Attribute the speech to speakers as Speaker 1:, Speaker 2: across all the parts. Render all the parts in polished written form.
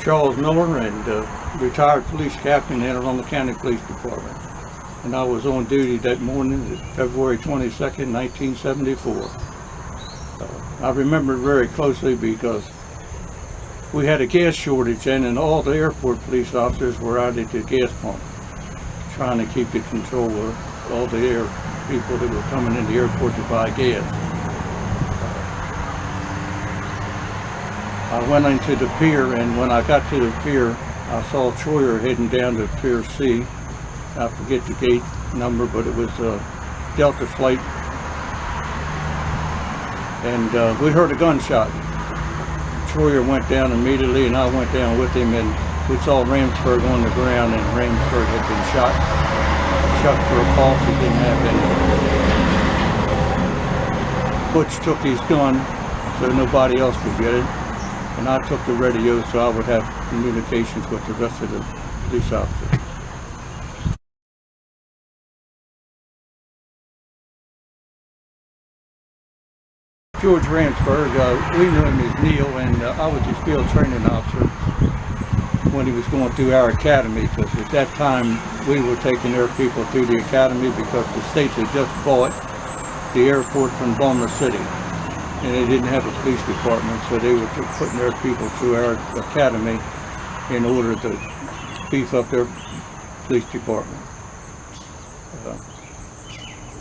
Speaker 1: Charles Miller, and retired police captain in the County Police Department. And I was on duty that morning, February 22nd, 1974. I remember it very closely because we had a gas shortage then, and all the airport police officers were out at the gas pump trying to keep the control of all the air people that were coming in the airport to buy gas. I went into the pier, and when I got to the pier, I saw Troyer heading down to Pier C. I forget the gate number, but it was a Delta flight. And we heard a gunshot. Troyer went down immediately, and I went down with him, and we saw Ramsburg on the ground, and Ramsburg had been shot for a pulse. He didn't have any. Butch took his gun so nobody else could get it, and I took the radio so I would have communications with the rest of the police officers. George Ramsburg, we knew him as Neil, and I was his field training officer when he was going through our academy, because at that time we were taking their people through the academy because the state had just bought the airport from Baltimore City, and they didn't have a police department, so they were putting their people through our academy in order to beef up their police department.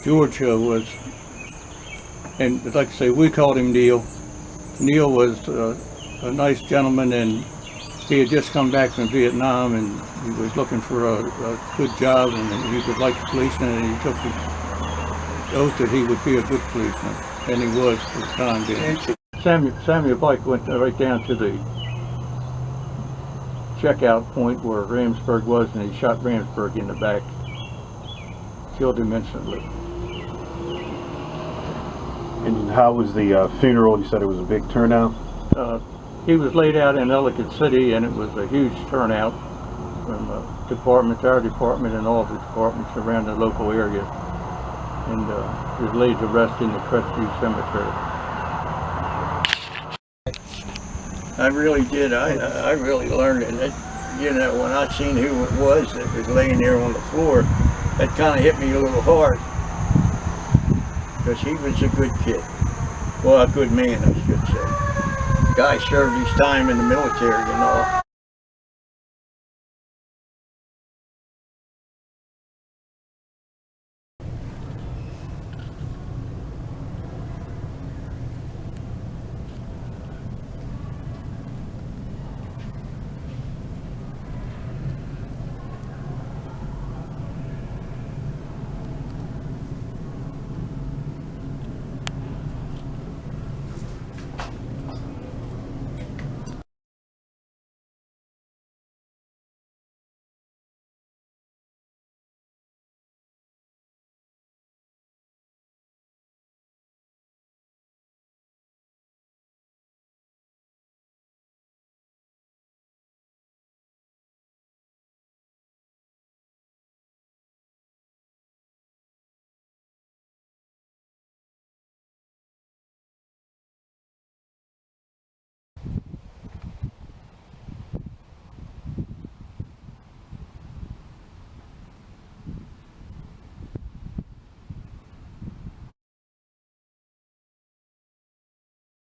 Speaker 1: George was, and like I say, we called him Neil. Neil was a nice gentleman, and he had just come back from Vietnam, and he was looking for a good job, and he would like the policeman, and he took the oath that he would be a good policeman, and he was for the time being. Samuel Blake went right down to the checkout point where Ramsburg was, and he shot Ramsburg in the back, killed him instantly.
Speaker 2: And how was the funeral? You said it was a big turnout?
Speaker 1: He was laid out in Ellicott City, and it was a huge turnout from departments, our department, and all the departments around the local area. And he was laid to rest in the Crestview Cemetery.
Speaker 3: I really did. I really learned it. You know, when I seen who it was that was laying there on the floor, that kind of hit me a little hard. Because he was a good kid. Well, a good man, I should say. Guy served his time in the military and all.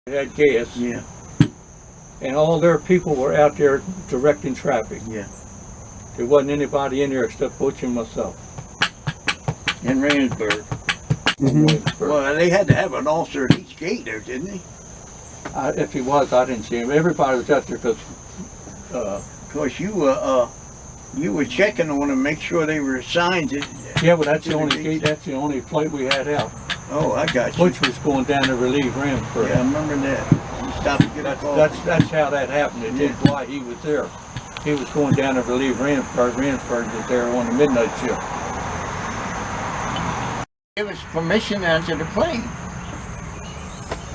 Speaker 1: They had gas.
Speaker 3: Yeah.
Speaker 1: And all their people were out there directing traffic.
Speaker 3: Yeah.
Speaker 1: There wasn't anybody in there except Butch and myself.
Speaker 3: In Ramsburg.
Speaker 1: Mm-hmm.
Speaker 3: Well, they had to have an officer at each gate there, didn't they?
Speaker 1: If he was, I didn't see him. Everybody was out there because
Speaker 3: you were checking on them, make sure they were assigned to.
Speaker 1: Yeah, but that's the only gate. That's the only flight we had out.
Speaker 3: Oh, I got you.
Speaker 1: Butch was going down to relieve Ramsburg.
Speaker 3: Yeah, I remember that. He stopped to get a call.
Speaker 1: That's how that happened. It is why he was there. He was going down to relieve Ramsburg. Ramsburg was there on the midnight shift.
Speaker 3: Give us permission to enter the plane.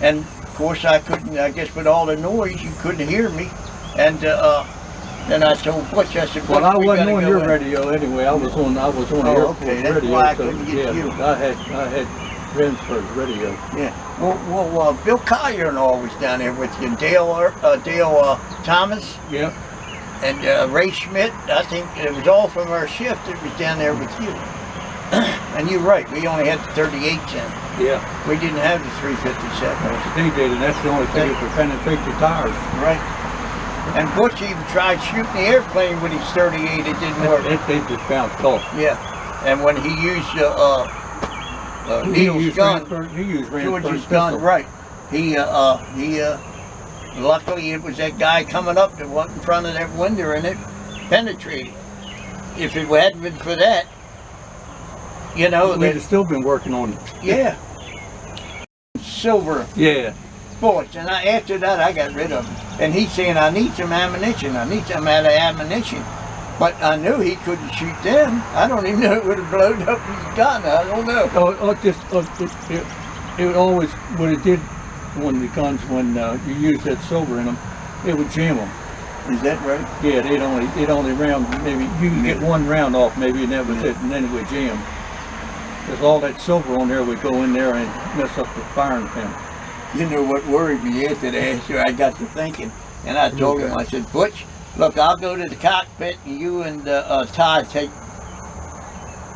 Speaker 3: And of course I couldn't, I guess with all the noise you couldn't hear me. And then I told Butch, I said,
Speaker 1: well, I wasn't on your radio anyway. I was on the airport
Speaker 3: that's
Speaker 1: radio.
Speaker 3: Why I
Speaker 1: so
Speaker 3: couldn't get you.
Speaker 1: I had Ramsburg's radio.
Speaker 3: Yeah. Well, Bill Collier and all was down there with you. Dale Thomas.
Speaker 1: Yeah.
Speaker 3: And Ray Schmidt, I think it was all from our shift that was down there with you. And you're right, we only had the 38s in.
Speaker 1: Yeah.
Speaker 3: We didn't have the 357s.
Speaker 1: They did, and that's the only thing that could penetrate the tires.
Speaker 3: Right. And Butch even tried shooting the airplane with his 38, it didn't work.
Speaker 1: They just bounced off.
Speaker 3: Yeah. And when he used Neil's gun,
Speaker 1: He used
Speaker 3: George's
Speaker 1: Ransford's
Speaker 3: gun,
Speaker 1: pistol.
Speaker 3: right. Luckily it was that guy coming up that went in front of that window and it penetrated. If it hadn't been for that, you know,
Speaker 1: We'd have still been working on it.
Speaker 3: yeah. Silver
Speaker 1: Yeah.
Speaker 3: bullets. And after that I got rid of them. And he's saying, I need some ammunition. I need some ammunition. But I knew he couldn't shoot them. I don't even know it would have blown up his gun. I don't know.
Speaker 1: It always, what it did when the guns, when you use that silver in them, it would jam them.
Speaker 3: Is that right?
Speaker 1: Yeah, it only round, maybe, you could get one round off maybe, and that was it, and then it would jam. Because all that silver on there would go in there and mess up the firing pin.
Speaker 3: You know what worried me after that? I got to thinking, and I told him, I said, Butch, look, I'll go to the cockpit and you and Todd take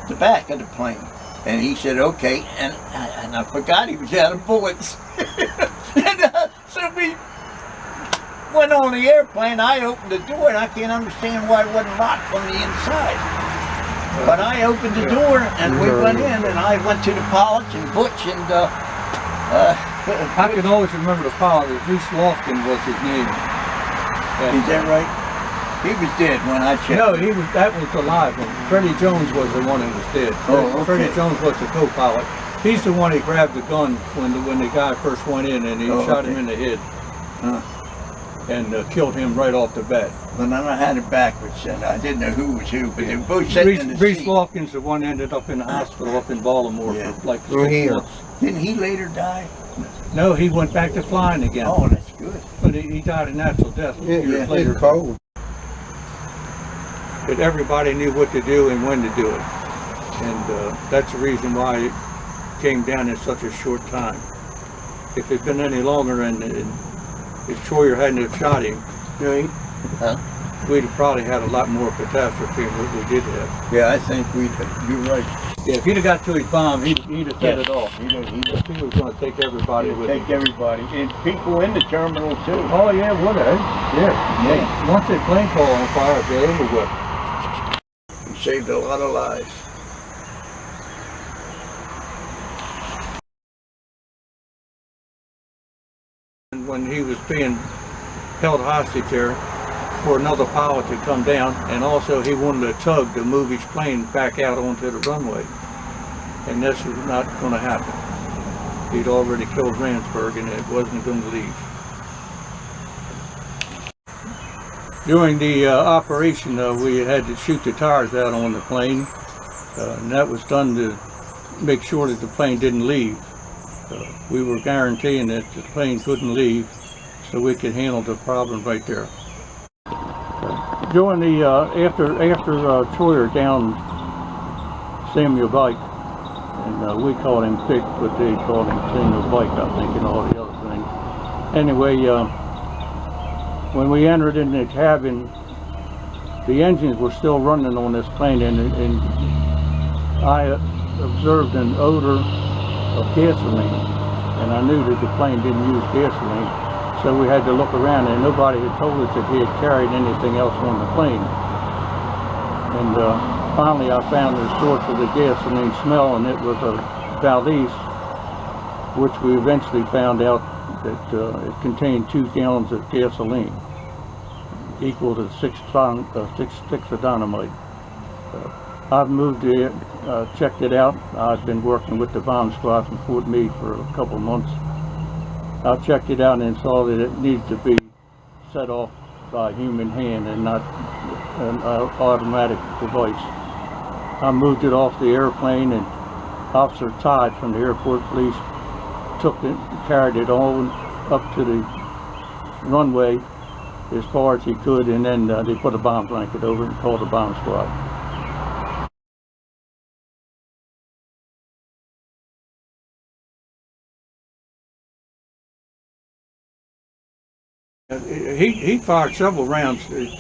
Speaker 3: the back of the plane. And he said, okay. And I forgot he was out of bullets. So we went on the airplane. I opened the door and I can't understand why it wasn't locked from the inside. But I opened the door and we went in and I went to the pilot and Butch and
Speaker 1: I can always remember the pilot. Reese Lofton was his name.
Speaker 3: Is that right? He was dead when I checked.
Speaker 1: No, that was alive. Freddie Jones was the one that was dead.
Speaker 3: Oh, okay.
Speaker 1: Freddie Jones was the co-pilot. He's the one that grabbed the gun when the guy first went in and he shot him in the head. And killed him right off the bat.
Speaker 3: Well, then I had it backwards and I didn't know who was who, but they were both sitting in the
Speaker 1: Reese
Speaker 3: seat.
Speaker 1: Lofton's the one that ended up in the hospital up in Baltimore for like 6 months.
Speaker 3: Didn't he later die?
Speaker 1: No, he went back to flying again.
Speaker 3: Oh, that's good.
Speaker 1: But he died a natural death years later.
Speaker 4: It's cold.
Speaker 1: But everybody knew what to do and when to do it. And that's the reason why it came down in such a short time. If it had been any longer and if Troyer hadn't have shot him, we'd have probably had a lot more catastrophe than what we did have.
Speaker 3: Yeah, I think you're right.
Speaker 1: Yeah, if he'd have got to his bomb, he'd have set it off.
Speaker 3: He
Speaker 1: He was going to take everybody with him.
Speaker 3: take everybody, and people in the terminal too.
Speaker 1: Oh yeah, would have. Yeah. Once that plane caught on fire, it'd be over with.
Speaker 3: He saved a lot of lives.
Speaker 1: And when he was being held hostage there for another pilot to come down, and also he wanted a tug to move his plane back out onto the runway. And this was not going to happen. He'd already killed Ransford and it wasn't going to leave. During the operation, we had to shoot the tires out on the plane, and that was done to make sure that the plane didn't leave. We were guaranteeing that the plane couldn't leave, so we could handle the problem right there. During the after Troyer downed Samuel Bike, and we called him Pick, but they called him Samuel Bike, I think, and all the other things. Anyway, when we entered in the cabin, the engines were still running on this plane, and I observed an odor of gasoline, and I knew that the plane didn't use gasoline, so we had to look around, and nobody had told us that he had carried anything else on the plane. And finally I found the source of the gasoline smell, and it was a Valdez, which we eventually found out that it contained 2 gallons of gasoline, equal to 6 sticks of dynamite. I've moved it, checked it out. I've been working with the bomb squad from Fort Meade for a couple of months. I checked it out and saw that it needs to be set off by human hand and not an automatic device. I moved it off the airplane, and Officer Todd from the airport police took it, carried it on up to the runway as far as he could, and then they put a bomb blanket over it and called the bomb squad. He fired several rounds at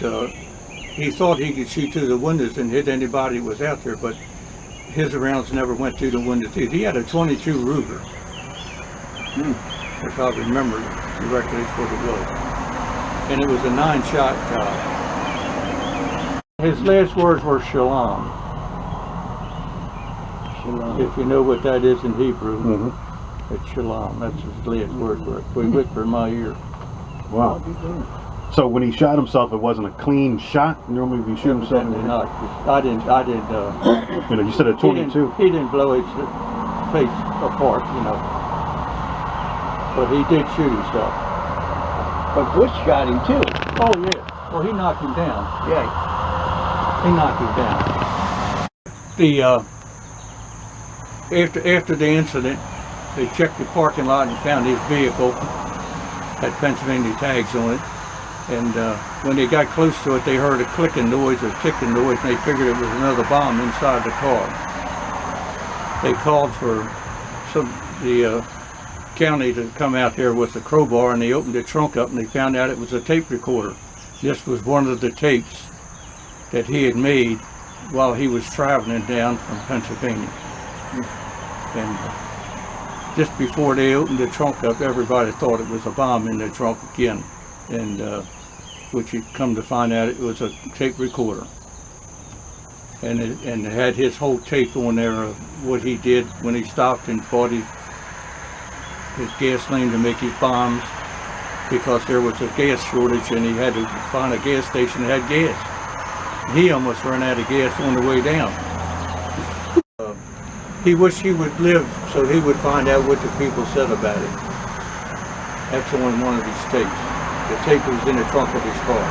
Speaker 1: he thought he could see through the windows and hit anybody that was out there, but his rounds never went through the windows either. He had a 22 Ruger, if I remember correctly, what it was. And it was a 9-shot job. His last words were shalom.
Speaker 2: Shalom.
Speaker 1: If you know what that is in Hebrew,
Speaker 2: Mm-hmm.
Speaker 1: it's shalom. That's his last words were. We whispered in my ear.
Speaker 2: Wow. So when he shot himself, it wasn't a clean shot? Normally if you shoot himself,
Speaker 1: Definitely not. I didn't,
Speaker 2: you know, you said a 22.
Speaker 1: he didn't blow his face apart, you know. But he did shoot himself.
Speaker 3: But Bush shot him too.
Speaker 1: Oh yeah. Well, he knocked him down.
Speaker 3: Yeah.
Speaker 1: He knocked him down. The after the incident, they checked the parking lot and found his vehicle had Pennsylvania tags on it. And when they got close to it, they heard a clicking noise or ticking noise, and they figured it was another bomb inside the car. They called for the county to come out there with the crowbar, and they opened the trunk up and they found out it was a tape recorder. This was one of the tapes that he had made while he was traveling down from Pennsylvania. And just before they opened the trunk up, everybody thought it was a bomb in the trunk again. And which you come to find out it was a tape recorder. And it had his whole tape on there of what he did when he stopped and bought his gasoline to make his bombs, because there was a gas shortage and he had to find a gas station that had gas. He almost ran out of gas on the way down. He wished he would live so he would find out what the people said about it. That's on one of these tapes. The tape was in the trunk of his car.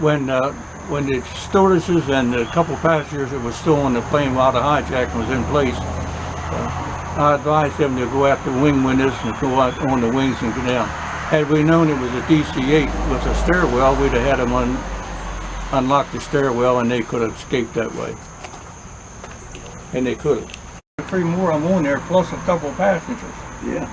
Speaker 1: When the stewardesses and a couple passengers that were still on the plane while the hijacking was in place, I advised them to go out the wing windows and go out on the wings and go down. Had we known it was a DC-8 with a stairwell, we'd have had them unlock the stairwell and they could have escaped that way. And they could have. 3 more of them on there, plus a couple passengers.
Speaker 3: Yeah.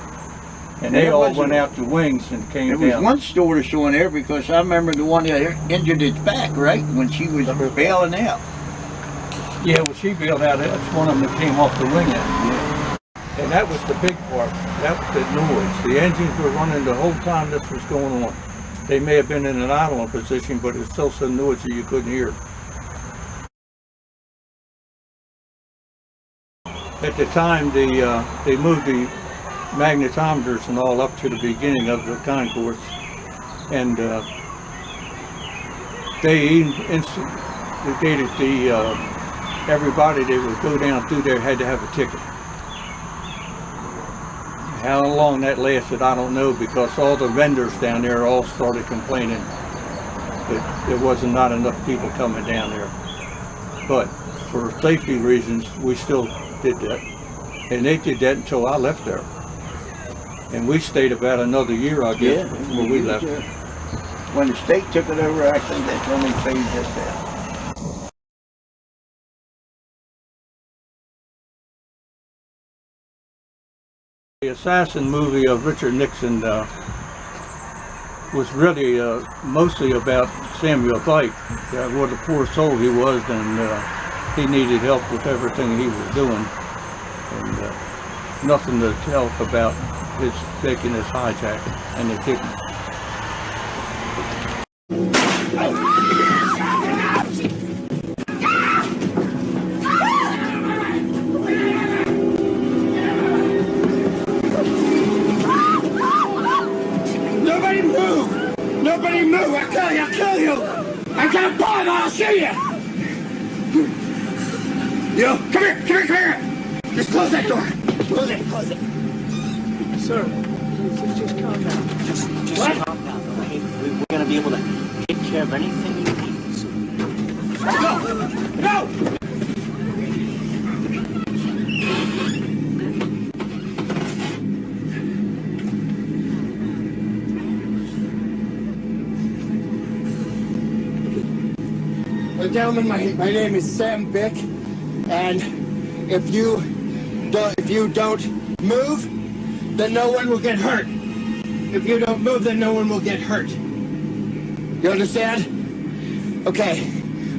Speaker 1: And they all went out the wings and came down.
Speaker 3: There was one stewardess on there, because I remember the one that injured its back, right? When she was bailing out.
Speaker 1: Yeah, well, she bailed out. That's one of them that came off the wing end.
Speaker 3: Yeah.
Speaker 1: And that was the big part. That was the noise. The engines were running the whole time this was going on. They may have been in an idling position, but it was still so noisy you couldn't hear. At the time, they moved the magnetometers and all up to the beginning of the concourse, and they instigated everybody that would go down through there had to have a ticket. How long that lasted, I don't know, because all the vendors down there all started complaining that there wasn't not enough people coming down there. But for safety reasons, we still did that. And they did that until I left there. And we stayed about another year, I guess, before we left.
Speaker 3: When the state took it over, I think that's when they phased this out.
Speaker 1: The assassin movie of Richard Nixon was really mostly about Samuel Dyke, what a poor soul he was, and he needed help with everything he was doing, and nothing to tell about his taking his hijacking and the kidney.
Speaker 4: Nobody move! I'll kill you! I got a bomb, I'll shoot you! Yo, come here! Just close that door! Close it!
Speaker 5: Sir, just calm down. Just
Speaker 4: What?
Speaker 5: calm down, okay? We're gonna be able to take care of anything you need.
Speaker 4: No! Gentlemen, my name is Sam Bick, and if you don't move, then no one will get hurt. If you don't move, then no one will get hurt. You understand? Okay.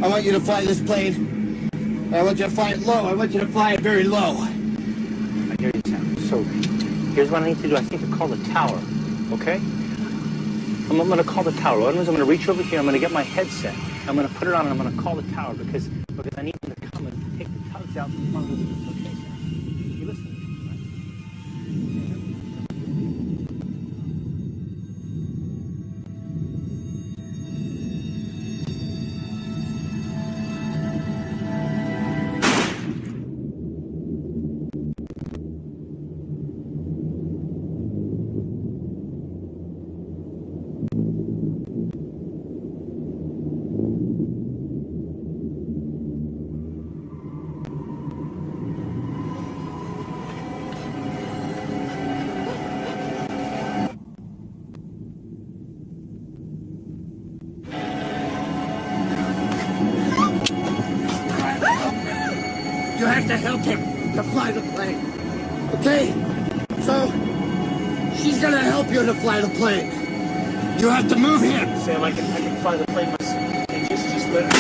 Speaker 4: I want you to fly this plane. I want you to fly it low. I want you to fly it very low.
Speaker 5: I hear you, Sam. So, here's what I need to do. I need to call the tower, okay? I'm going to call the tower. What I'm going to reach over here. I'm going to get my headset. I'm going to put it on, and I'm going to call the tower because I need them to come and take the tugs out from front of the okay, Sam? You listening to me, right?
Speaker 4: You have to help him to fly the plane. Okay? So, she's gonna help you to fly the plane. You have to move him.
Speaker 5: Sam, I can fly the plane myself. Okay, just let it.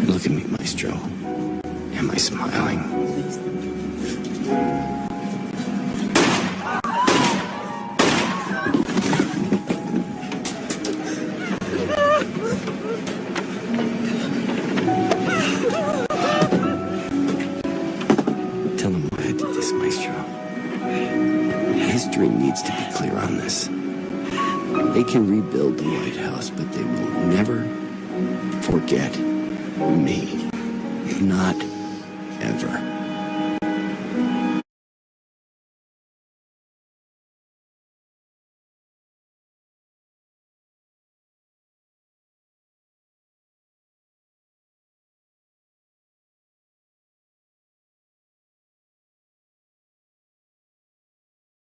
Speaker 6: Look at me, Maestro. Am I smiling? Tell him why I did this, Maestro. History needs to be clear on this. They can rebuild the White House, but they will never forget me. Not ever.